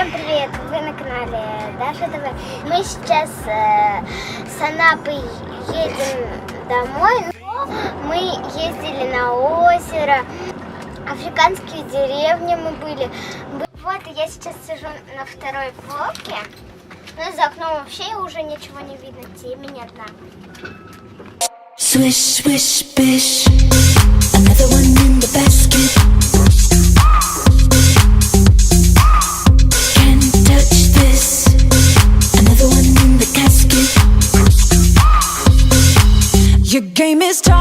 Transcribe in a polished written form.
Всем привет! Вы на канале Даша ТВ. Мы сейчас с Анапы едем домой. Мы ездили на озеро, африканские деревни мы были. Вот, и я сейчас сижу на второй полке. Но за окном вообще уже ничего не видно, темень одна. Swish, swish, bish. Another one in the basket. Can't touch this. Another one in the casket. Your game is tough.